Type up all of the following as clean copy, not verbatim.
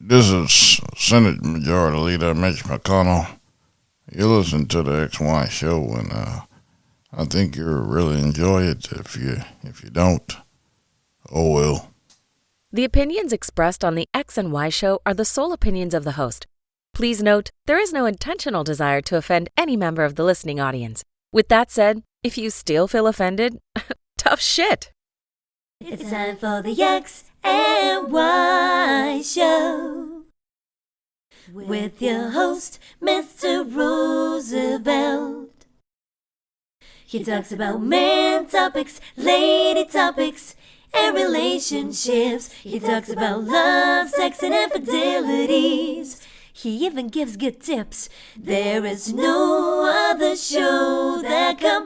This is Senate Majority Leader Mitch McConnell. You listen to the XY show, and I think you'll really enjoy it. If you don't, oh well. The opinions expressed on the X and Y show are the sole opinions of the host. Please note, there is no intentional desire to offend any member of the listening audience. With that said, if you still feel offended, tough shit. It's time for the X and Y show with your host, Mr. Roosevelt. He talks about man topics, lady topics, and relationships. He talks about love, sex, and infidelities. He even gives good tips. There is no other show that compares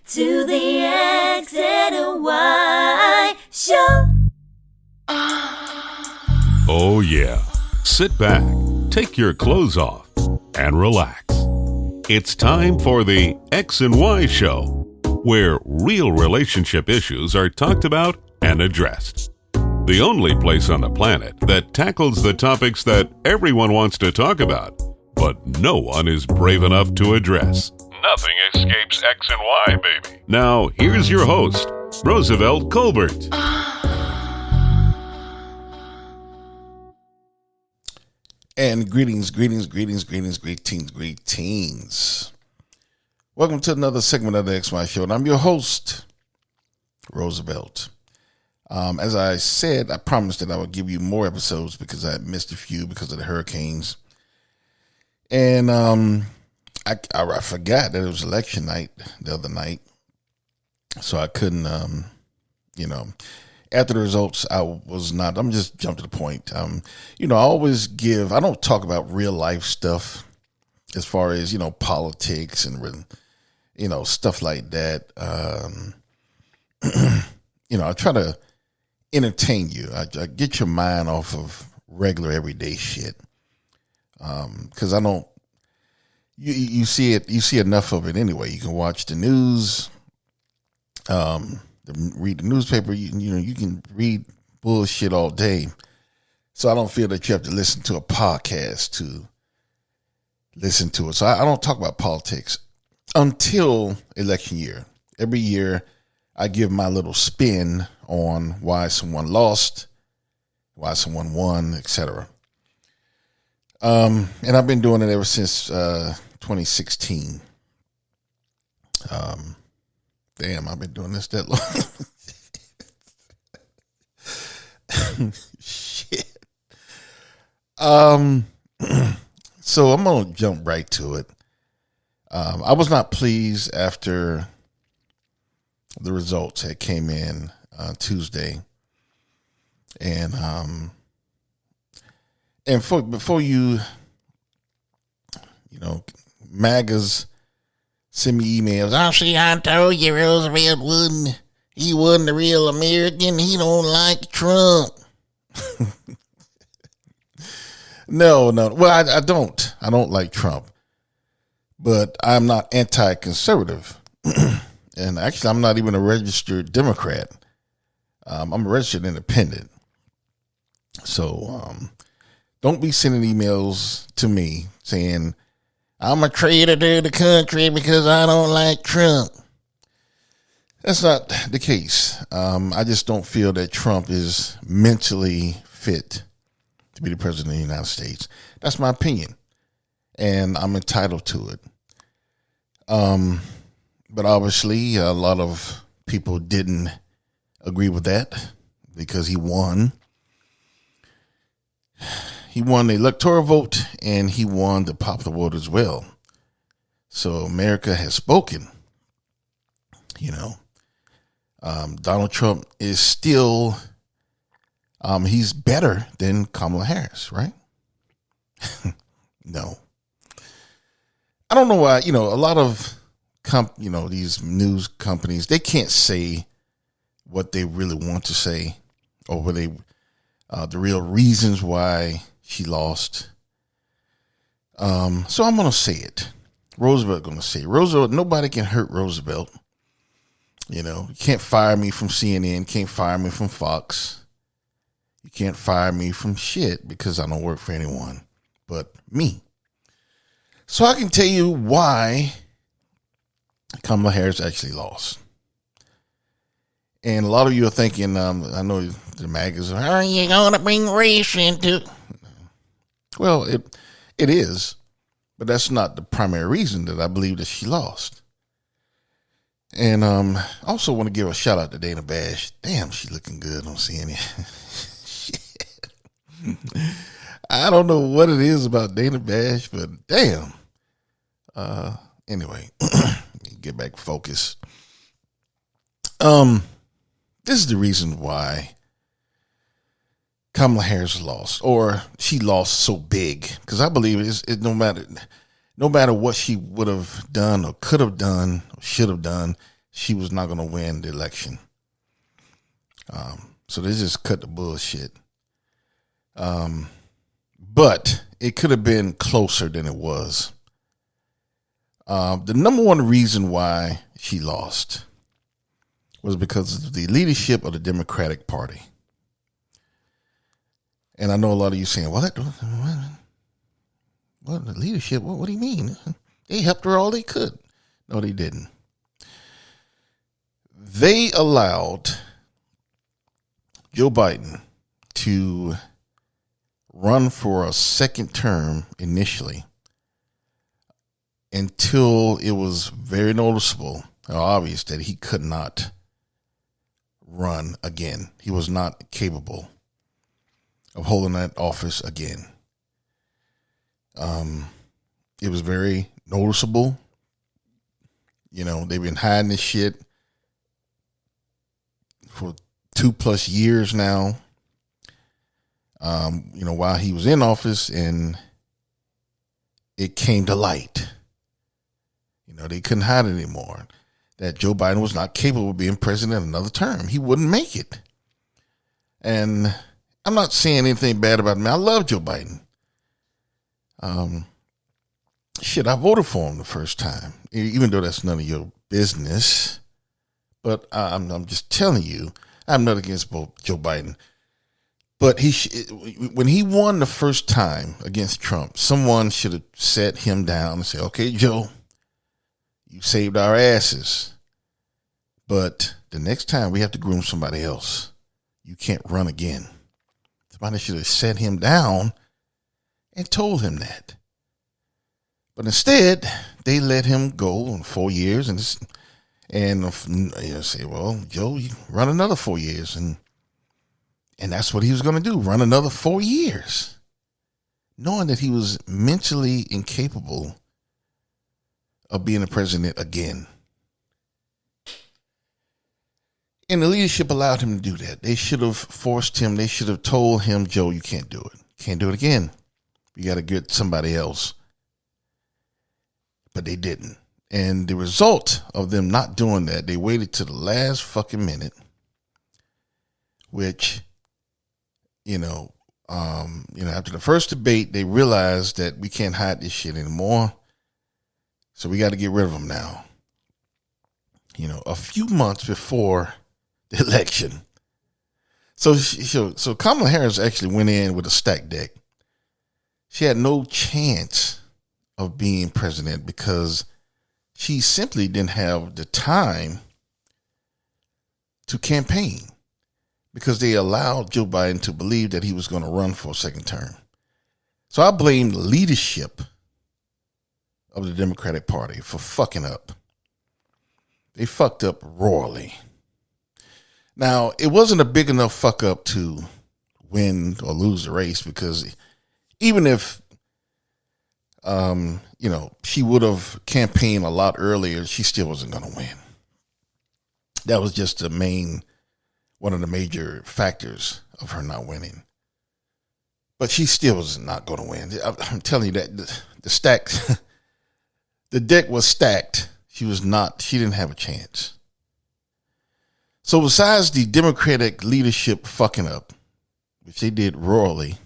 to the X and Y show. Oh yeah. Sit back, take your clothes off, and relax. It's time for the X and Y show, where real relationship issues are talked about and addressed. The only place on the planet that tackles the topics that everyone wants to talk about, but no one is brave enough to address. Nothing escapes X and Y, baby. Now, here's your host, Roosevelt Colbert. And greetings. Welcome to another segment of the XY show, and I'm your host, Roosevelt. As I said, I promised that I would give you more episodes because I missed a few because of the hurricanes. And I forgot that it was election night the other night. So I couldn't, after the results, I'm just jump to the point. I don't talk about real life stuff as far as, politics and, stuff like that. I try to entertain you. I get your mind off of regular everyday shit. Cause I don't, you see enough of it anyway. You can watch the news, read the newspaper. You can read bullshit all day. So I don't feel that you have to listen to a podcast to listen to it. So I don't talk about politics until election year. Every year I give my little spin on why someone lost, why someone won, etc. And I've been doing it ever since 2016. Damn, I've been doing this that long. Shit. So I'm gonna jump right to it. I was not pleased after the results that came in Tuesday, and before you MAGAs send me emails. Oh, see, I told you Roosevelt wouldn't. He wasn't a real American. He don't like Trump. No. Well, I don't. I don't like Trump, but I'm not anti-conservative. And actually, I'm not even a registered Democrat. I'm a registered independent. So don't be sending emails to me saying, I'm a traitor to the country because I don't like Trump. That's not the case. I just don't feel that Trump is mentally fit to be the president of the United States. That's my opinion, and I'm entitled to it. But obviously, a lot of people didn't agree with that because he won. He won the electoral vote, and he won the popular vote as well. So America has spoken. Donald Trump is still, he's better than Kamala Harris, right? No. I don't know why, a lot of, these news companies, they can't say what they really want to say or what the real reasons why she lost. So I'm going to say it. Roosevelt going to say it. Roosevelt, nobody can hurt Roosevelt. You can't fire me from CNN, can't fire me from Fox. You can't fire me from shit because I don't work for anyone but me. So I can tell you why Kamala Harris actually lost. And a lot of you are thinking, I know the magazine, are you going to bring race into it? Well, it is, but that's not the primary reason that I believe that she lost. And I also want to give a shout out to Dana Bash. Damn, she's looking good on CNN. Shit. I don't know what it is about Dana Bash, but damn. Anyway, get back focused. This is the reason why Kamala Harris lost, or she lost so big, because I believe it no matter what she would have done or could have done or should have done, she was not going to win the election. So they just cut the bullshit. But it could have been closer than it was. The number one reason why she lost was because of the leadership of the Democratic Party. And I know a lot of you saying, what the leadership? What do you mean? They helped her all they could. No, they didn't. They allowed Joe Biden to run for a second term initially until it was very noticeable or obvious that he could not run again. He was not capable of holding that office again. It was very noticeable. You know, they've been hiding this shit for 2+ years now. While he was in office, and it came to light. They couldn't hide it anymore. That Joe Biden was not capable of being president another term. He wouldn't make it. And I'm not saying anything bad about him. I love Joe Biden. I voted for him the first time, even though that's none of your business. But I'm just telling you, I'm not against both Joe Biden. But when he won the first time against Trump, someone should have sat him down and said, okay, Joe, you saved our asses. But the next time we have to groom somebody else. You can't run again. Somebody should have sat him down and told him that. But instead, they let him go in 4 years and say, well, Joe, you run another 4 years. And that's what he was going to do, run another 4 years, knowing that he was mentally incapable of being a president again. And the leadership allowed him to do that. They should have forced him. They should have told him, Joe, you can't do it. Can't do it again. You got to get somebody else. But they didn't. And the result of them not doing that, they waited to the last fucking minute, which, after the first debate, they realized that we can't hide this shit anymore. So we got to get rid of them now. A few months before the election. So Kamala Harris actually went in with a stacked deck. She had no chance of being president because she simply didn't have the time to campaign, because they allowed Joe Biden to believe that he was going to run for a second term. So I blame the leadership of the Democratic Party for fucking up. They fucked up royally. Now, it wasn't a big enough fuck up to win or lose the race, because even if, she would have campaigned a lot earlier, she still wasn't going to win. That was just one of the major factors of her not winning. But she still was not going to win. I'm telling you that the deck was stacked. She didn't have a chance. So besides the Democratic leadership fucking up, which they did royally,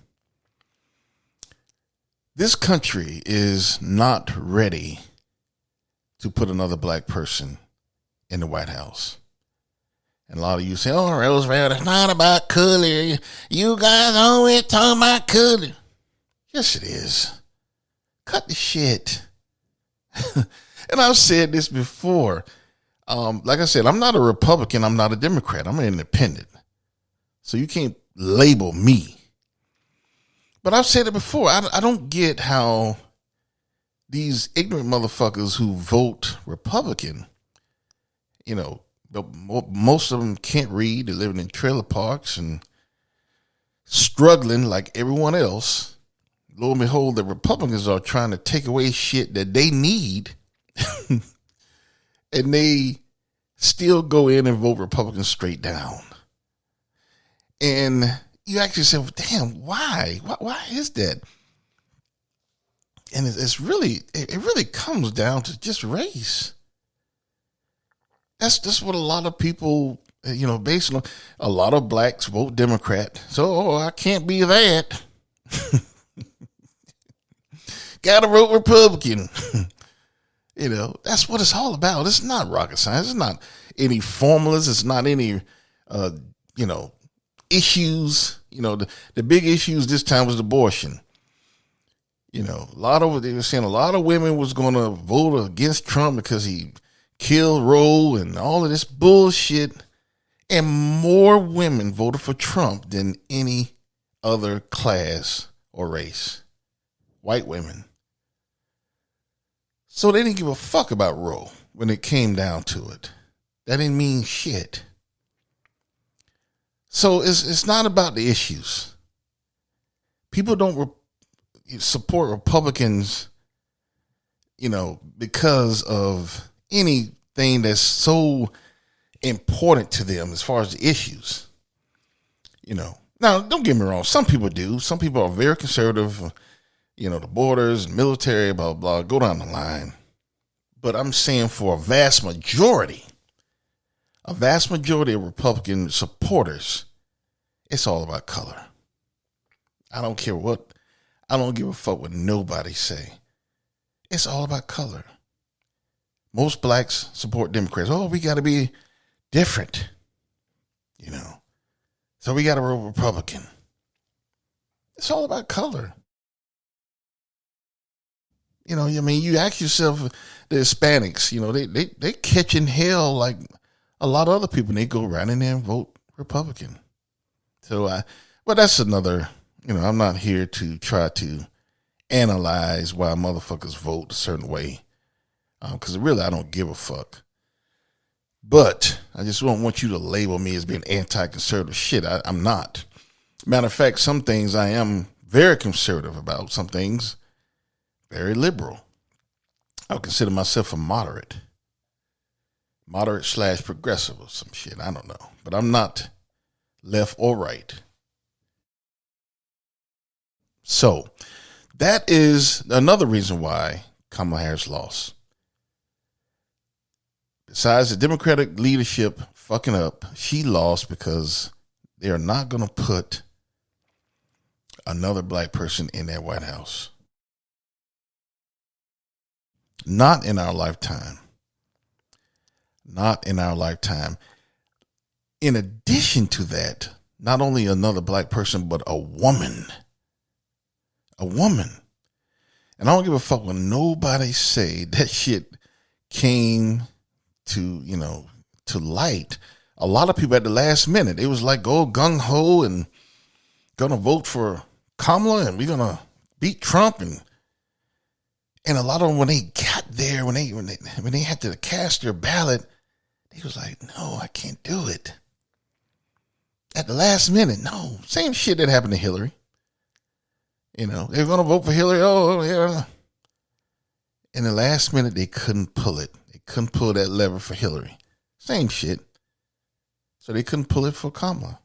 this country is not ready to put another black person in the White House. And a lot of you say, oh, Roosevelt, it's not about color. You guys always talk about color. Yes, it is. Cut the shit. And I've said this before. Like I said, I'm not a Republican. I'm not a Democrat. I'm an independent. So you can't label me. But I've said it before. I don't get how these ignorant motherfuckers who vote Republican, you know, most of them can't read. They're living in trailer parks and struggling like everyone else. Lo and behold, the Republicans are trying to take away shit that they need. And they still go in and vote Republicans straight down. And you actually say, well, damn, why? Why is that? And it really comes down to just race. That's what a lot of people, based on a lot of blacks vote Democrat. So I can't be that. Gotta vote Republican. That's what it's all about. It's not rocket science. It's not any formulas. It's not any, issues. The big issues this time was abortion. They were saying a lot of women was going to vote against Trump because he killed Roe and all of this bullshit. And more women voted for Trump than any other class or race. White women. So they didn't give a fuck about Roe when it came down to it. That didn't mean shit. So it's not about the issues. People don't support Republicans, because of anything that's so important to them as far as the issues. Now, don't get me wrong. Some people do. Some people are very conservative. The borders, military, blah, blah, go down the line. But I'm saying for a vast majority of Republican supporters, it's all about color. I don't care I don't give a fuck what nobody say. It's all about color. Most blacks support Democrats. Oh, we got to be different, So we got to vote Republican. It's all about color. You ask yourself, the Hispanics, they catching hell like a lot of other people, and they go right in there and vote Republican. So, that's another, I'm not here to try to analyze why motherfuckers vote a certain way, because really I don't give a fuck. But I just don't want you to label me as being anti-conservative. Shit, I'm not. Matter of fact, some things I am very conservative about. Some things very liberal. I would consider myself a moderate / progressive or some shit. I don't know. But I'm not left or right. So that is another reason why Kamala Harris lost. Besides the Democratic leadership fucking up, she lost because they are not going to put another black person in that White House. Not in our lifetime. Not in our lifetime. In addition to that, not only another black person, but a woman. A woman. And I don't give a fuck when nobody say that shit came to light. A lot of people at the last minute, it was like, go gung-ho and gonna vote for Kamala and we're gonna beat Trump. And a lot of them, when they got there, when they had to cast their ballot, they was like, no, I can't do it. At the last minute, no. Same shit that happened to Hillary. They were going to vote for Hillary. Oh, yeah. In the last minute, they couldn't pull it. They couldn't pull that lever for Hillary. Same shit. So they couldn't pull it for Kamala.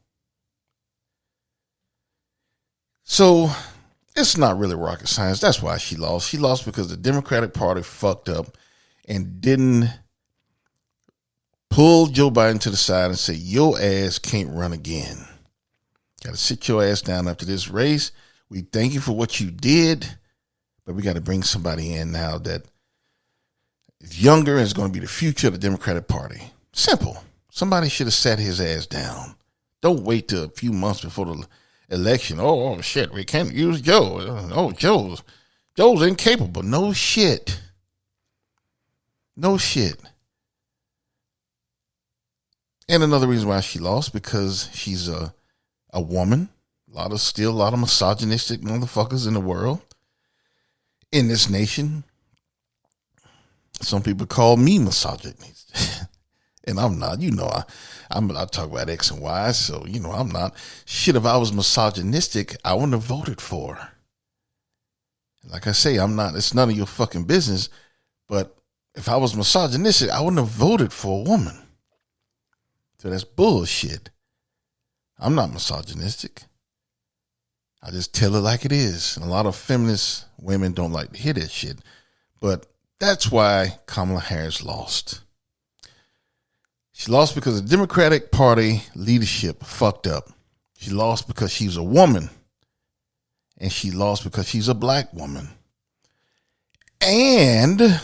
So it's not really rocket science. That's why she lost. She lost because the Democratic Party fucked up and didn't pull Joe Biden to the side and say, your ass can't run again. Got to sit your ass down after this race. We thank you for what you did, but we got to bring somebody in now that is younger and is going to be the future of the Democratic Party. Simple. Somebody should have sat his ass down. Don't wait till a few months before the election. Oh shit, we can't use Joe. Oh, Joe's incapable. No shit. No shit. And another reason why she lost, because she's a woman. Still a lot of misogynistic motherfuckers in the world. In this nation. Some people call me misogynist. And I'm not. I talk about X and Y, so I'm not. Shit, if I was misogynistic, I wouldn't have voted for her. Like I say, I'm not. It's none of your fucking business. But if I was misogynistic, I wouldn't have voted for a woman. So that's bullshit. I'm not misogynistic. I just tell it like it is. And a lot of feminist women don't like to hear that shit. But that's why Kamala Harris lost. She lost because the Democratic Party leadership fucked up. She lost because she's a woman. And she lost because she's a black woman. And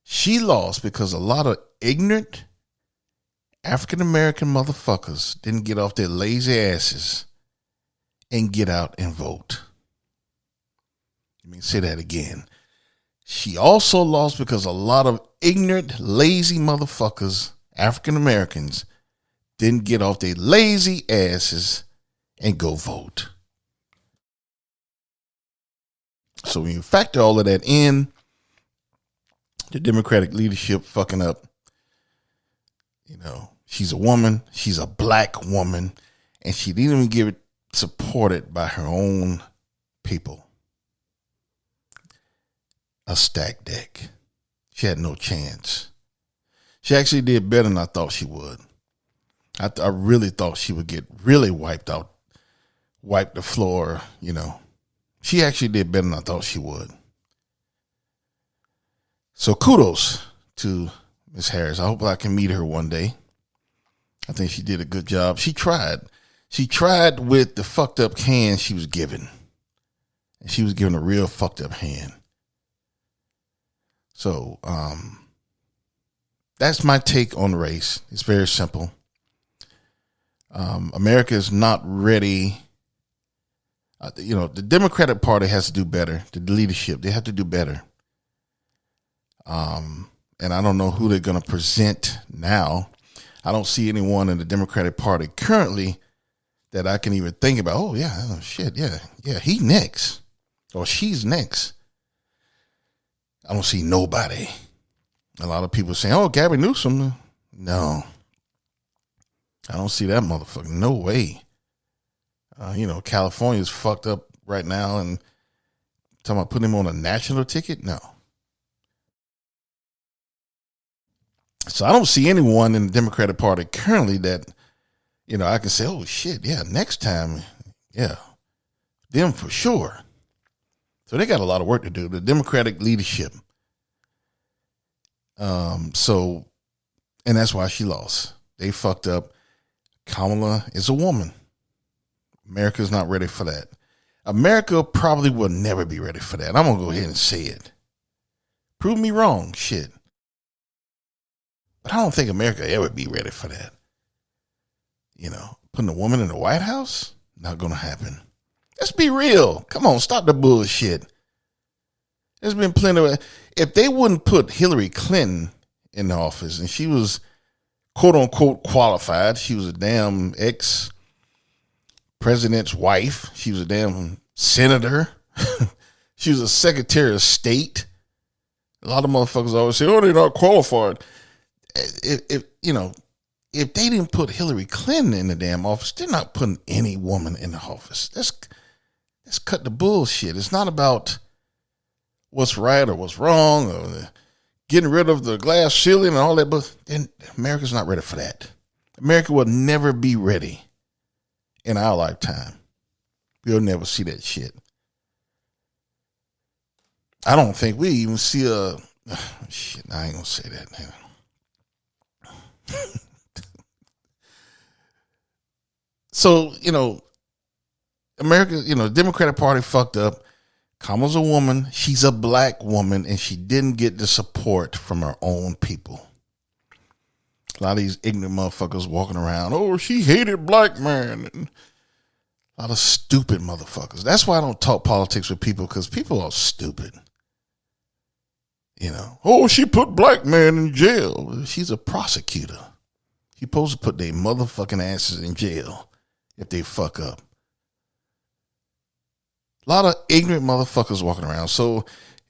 she lost because a lot of ignorant African-American motherfuckers didn't get off their lazy asses and get out and vote. Let me say that again. She also lost because a lot of ignorant, lazy motherfuckers, African-Americans, didn't get off their lazy asses and go vote. So when you factor all of that in, the Democratic leadership fucking up. She's a woman. She's a black woman. And she didn't even get supported by her own people. A stacked deck. She had no chance. She actually did better than I thought she would. I really thought she would get really wipe the floor, She actually did better than I thought she would. So kudos to Ms. Harris. I hope I can meet her one day. I think she did a good job. She tried. She tried with the fucked up hand she was given. And she was given a real fucked up hand. So, that's my take on the race. It's very simple. America is not ready. The Democratic Party has to do better. The leadership, they have to do better. And I don't know who they're going to present now. I don't see anyone in the Democratic Party currently that I can even think about. Oh, yeah, oh, shit, yeah, he next. Or she's next. I don't see nobody. A lot of people saying, oh, Gabby Newsom. No. I don't see that motherfucker. No way. California's fucked up right now and talking about putting him on a national ticket? No. So I don't see anyone in the Democratic Party currently that, I can say, oh, shit, yeah, next time, yeah, them for sure. So they got a lot of work to do, the Democratic leadership. And that's why she lost. They fucked up. Kamala is a woman. America's not ready for that. America probably will never be ready for that. I'm going to go ahead and say it. Prove me wrong, shit. But I don't think America ever be ready for that. Putting a woman in the White House, not going to happen. Let's be real. Come on, stop the bullshit. There's been plenty of, if they wouldn't put Hillary Clinton in the office and she was quote unquote qualified, she was a damn ex-president's wife. She was a damn senator. She was a secretary of state. A lot of motherfuckers always say, oh, they're not qualified. If they didn't put Hillary Clinton in the damn office, they're not putting any woman in the office. Let's cut the bullshit. It's not about what's right or what's wrong or getting rid of the glass ceiling and all that, but then America's not ready for that. America will never be ready in our lifetime. We'll never see that shit. I don't think we even see shit, I ain't gonna say that now. So, America, Democratic Party fucked up. Kamala's a woman. She's a black woman, and she didn't get the support from her own people. A lot of these ignorant motherfuckers walking around, oh, she hated black man. And a lot of stupid motherfuckers. That's why I don't talk politics with people, because people are stupid. You know, oh, she put black man in jail. She's a prosecutor. She's supposed to put their motherfucking asses in jail if they fuck up. A lot of ignorant motherfuckers walking around. So,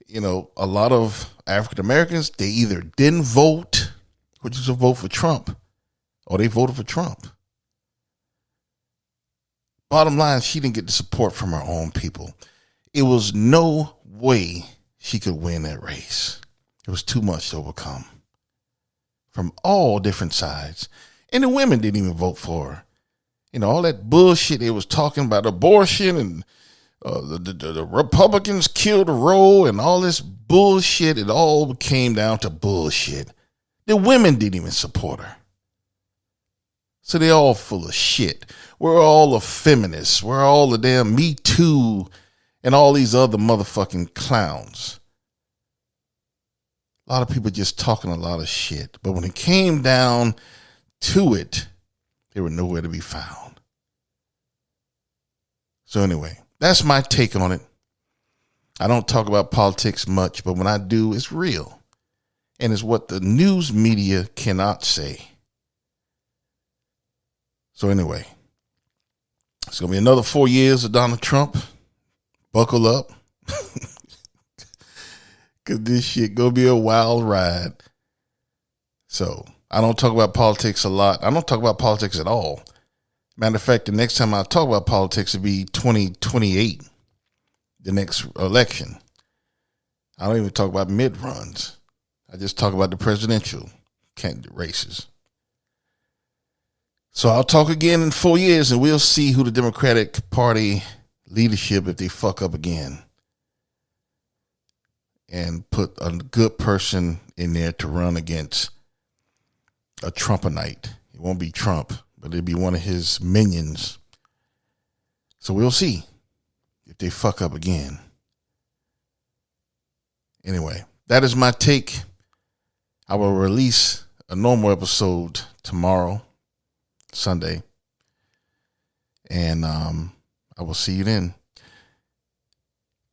you know, a lot of African Americans, they either didn't vote, which is a vote for Trump, or they voted for Trump. Bottom line, she didn't get the support from her own people. It was no way she could win that race. It was too much to overcome from all different sides. And the women didn't even vote for her. You know, all that bullshit they was talking about, abortion and the Republicans killed Roe and all this bullshit. It all came down to bullshit. The women didn't even support her. So they all full of shit. We're all the feminists. We're all the damn Me Too and all these other motherfucking clowns. A lot of people just talking a lot of shit. But when it came down to it, they were nowhere to be found. So anyway, that's my take on it. I don't talk about politics much, but when I do, it's real. And it's what the news media cannot say. So anyway, it's going to be another 4 years of Donald Trump. Buckle up. Because this shit going to be a wild ride. So I don't talk about politics a lot. I don't talk about politics at all. Matter of fact, the next time I talk about politics will be 2028, the next election. I don't even talk about mid-runs. I just talk about the presidential candidate races. So I'll talk again in 4 years, and we'll see who the Democratic Party leadership, if they fuck up again, and put a good person in there to run against a Trumpinite. It won't be Trump, but it'll be one of his minions. So we'll see if they fuck up again. Anyway, that is my take. I will release a normal episode tomorrow, Sunday. And I will see you then.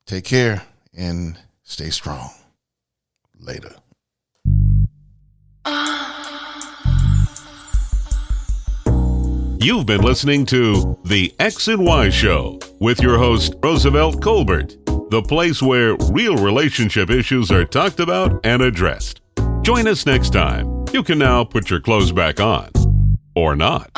Take care and stay strong. Later. You've been listening to The X and Y Show with your host, Roosevelt Colbert, the place where real relationship issues are talked about and addressed. Join us next time. You can now put your clothes back on. Or not.